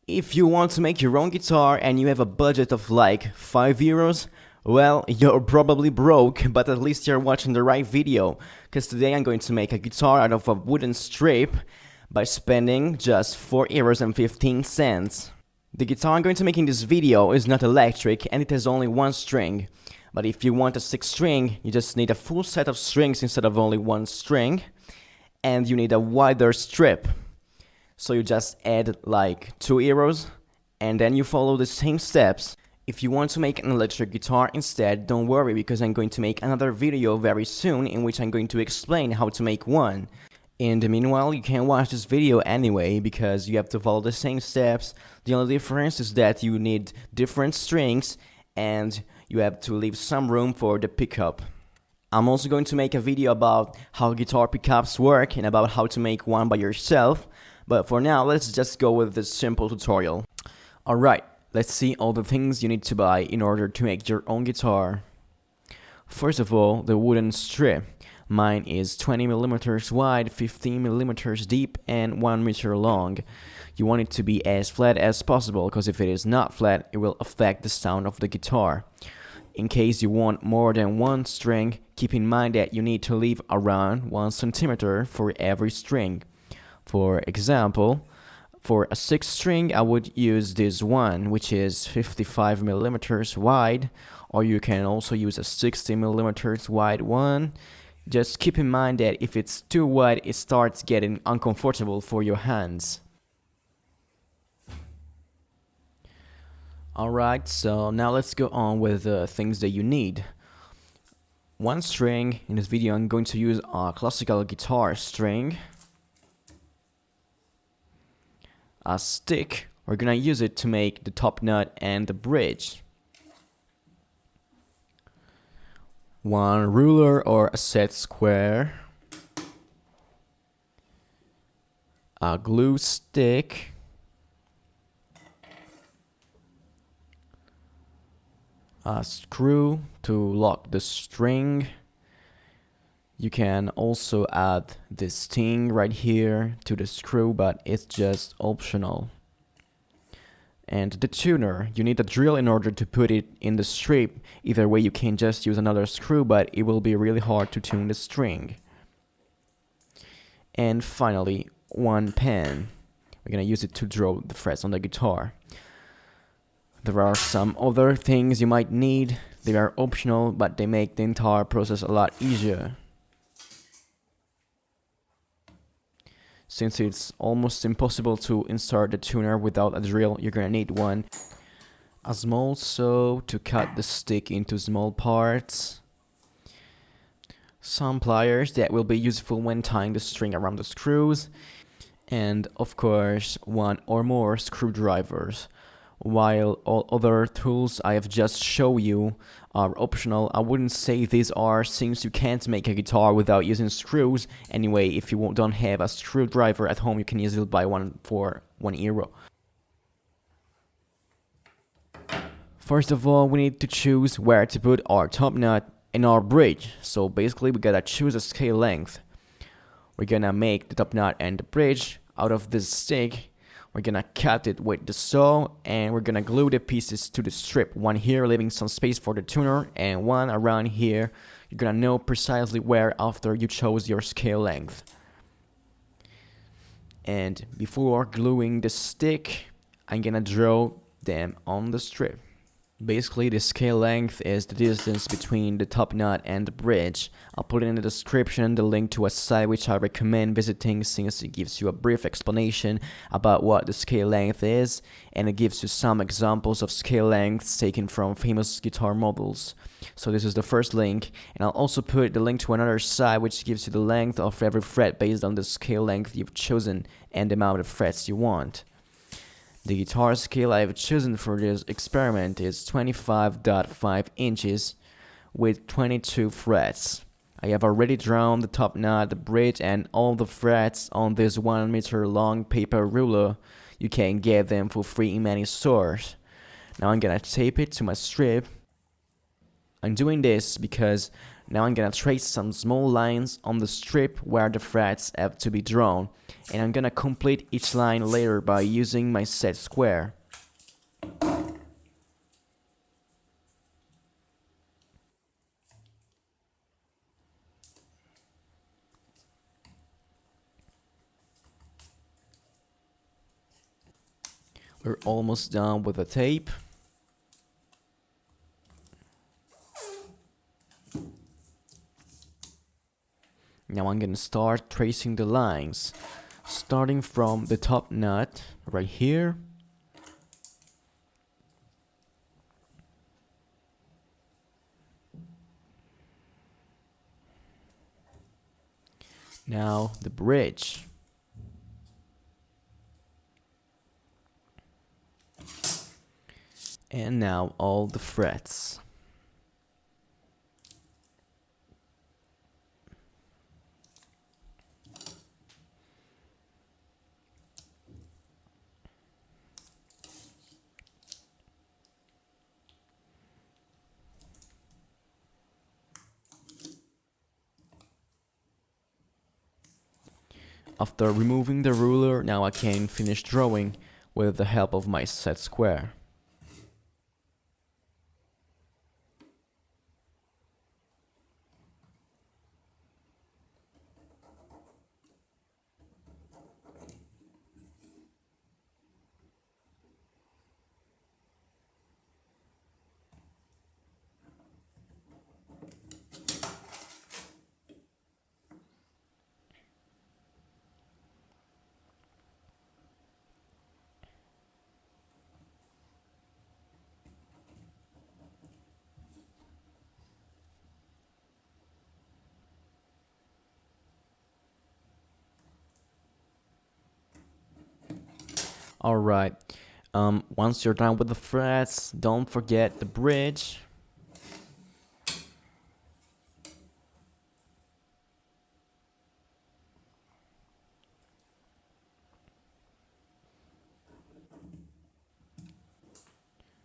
If you want to make your own guitar and you have a budget of like 5 euros, well, you're probably broke, but at least you're watching the right video, because today I'm going to make a guitar out of a wooden strip by spending just 4 euros and 15 cents. The guitar I'm going to make in this video is not electric and it has only one string, but if you want a 6th string, you just need a full set of strings instead of only one string, and you need a wider strip. So you just add like 2 euros and then you follow the same steps. If you want to make an electric guitar instead, don't worry, because I'm going to make another video very soon in which I'm going to explain how to make one. In the meanwhile, you can watch this video anyway because you have to follow the same steps. The only difference is that you need different strings and you have to leave some room for the pickup. I'm also going to make a video about how guitar pickups work and about how to make one by yourself. But for now, let's just go with this simple tutorial. Alright, let's see all the things you need to buy in order to make your own guitar. First of all, the wooden strip. Mine is 20mm wide, 15mm deep, and 1 meter long. You want it to be as flat as possible, because if it is not flat, it will affect the sound of the guitar. In case you want more than one string, keep in mind that you need to leave around 1 centimeter for every string. For example, for a 6th string, I would use this one, which is 55mm wide, or you can also use a 60mm wide one. Just keep in mind that if it's too wide, it starts getting uncomfortable for your hands. Alright, so now let's go on with the things that you need. 1 string. In this video, I'm going to use a classical guitar string. A stick, we're gonna use it to make the top nut and the bridge. 1 ruler or a set square. A glue stick. A screw to lock the string. You can also add this sting right here to the screw, but it's just optional. And the tuner, you need a drill in order to put it in the strip. Either way, you can just use another screw, but it will be really hard to tune the string. And finally, 1 pen. We're gonna use it to draw the frets on the guitar. There are some other things you might need. They are optional, but they make the entire process a lot easier. Since it's almost impossible to insert the tuner without a drill, you're gonna need one. A small saw to cut the stick into small parts. Some pliers that will be useful when tying the string around the screws. And of course, 1 or more screwdrivers. While all other tools I have just shown you are optional, I wouldn't say these are, since you can't make a guitar without using screws. Anyway, if you don't have a screwdriver at home, you can easily buy one for 1 euro. First of all, we need to choose where to put our top nut and our bridge. So basically, we gotta choose a scale length. We're gonna make the top nut and the bridge out of this stick. We're gonna cut it with the saw and we're gonna glue the pieces to the strip. 1 here, leaving some space for the tuner, and 1 around here. You're gonna know precisely where after you chose your scale length. And before gluing the stick, I'm gonna draw them on the strip. Basically, the scale length is the distance between the top nut and the bridge. I'll put in the description the link to a site which I recommend visiting, since it gives you a brief explanation about what the scale length is, and it gives you some examples of scale lengths taken from famous guitar models. So this is the first link, and I'll also put the link to another site which gives you the length of every fret based on the scale length you've chosen and the amount of frets you want. The guitar scale I have chosen for this experiment is 25.5 inches with 22 frets. I have already drawn the top nut, the bridge, and all the frets on this 1 meter long paper ruler. You can get them for free in many stores. Now I'm gonna tape it to my strip. I'm doing this because Now I'm gonna trace some small lines on the strip where the threads have to be drawn, and I'm gonna complete each line later by using my set square. We're almost done with the tape. Now I'm gonna start tracing the lines, starting from the top nut right here. Now the bridge. And now all the threads. After removing the ruler, now I can finish drawing with the help of my set square. Alright, once you're done with the threads, don't forget the bridge.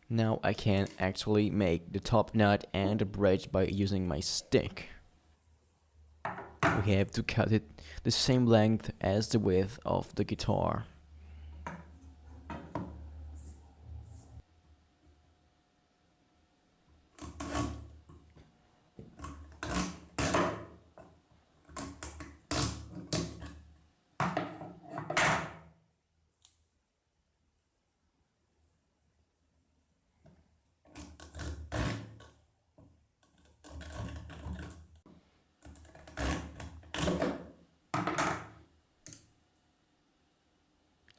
Now I can actually make the top nut and the bridge by using my stick. We have to cut it the same length as the width of the guitar.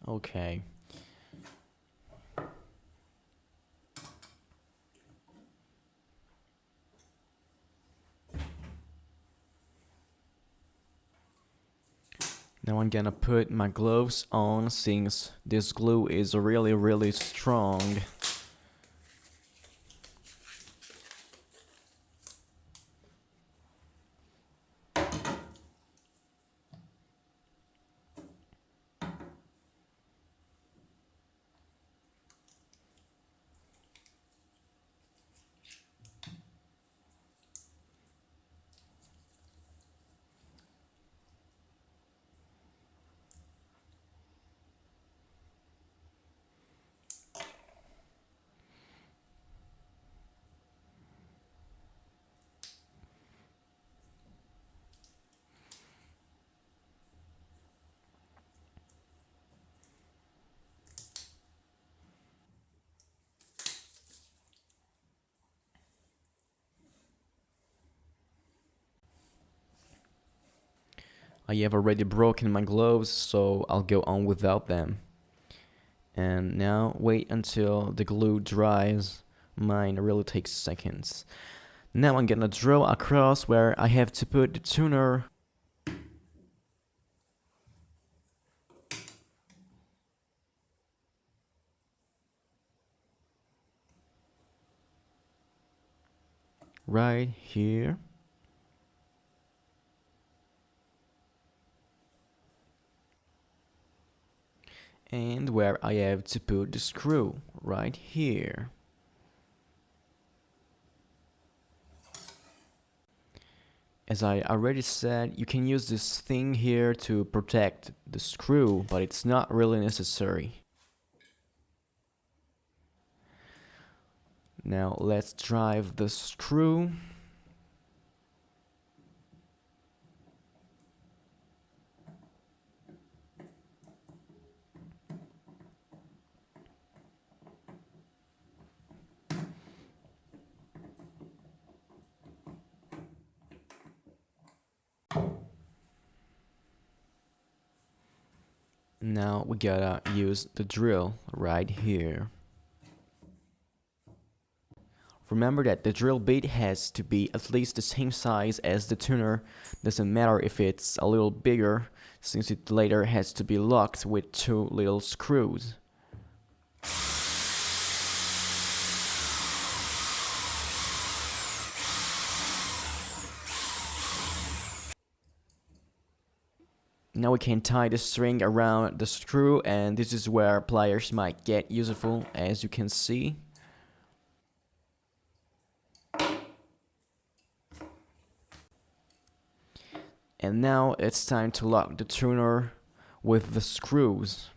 Okay. Now I'm gonna put my gloves on since this glue is really strong. I have already broken my gloves, so I'll go on without them. And now wait until the glue dries. Mine really takes seconds. Now I'm gonna draw across where I have to put the tuner. Right here. And where I have to put the screw, right here. As I already said, you can use this thing here to protect the screw, but it's not really necessary. Now let's drive the screw. Now we gotta use the drill right here. Remember that the drill bit has to be at least the same size as the tuner. Doesn't matter if it's a little bigger, since it later has to be locked with 2 little screws. Now we can tie the string around the screw, and this is where pliers might get useful, as you can see. And now it's time to lock the tuner with the screws.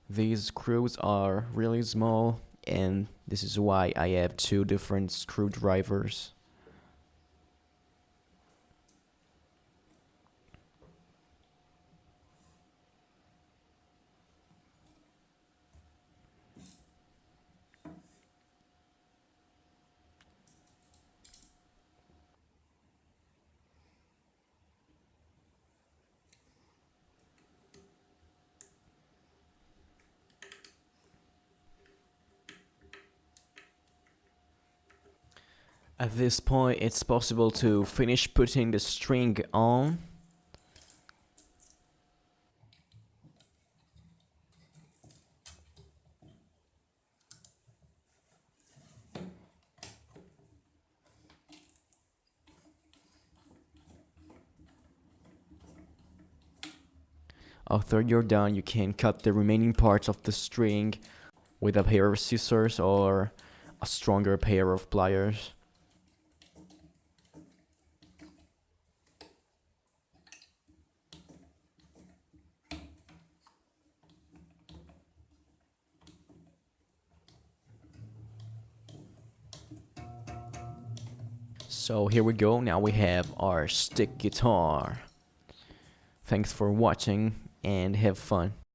These screws are really small, and this is why I have 2 different screwdrivers. At this point, it's possible to finish putting the string on. After you're done, you can cut the remaining parts of the string with a pair of scissors or a stronger pair of pliers. So here we go, now we have our stick guitar. Thanks for watching and have fun.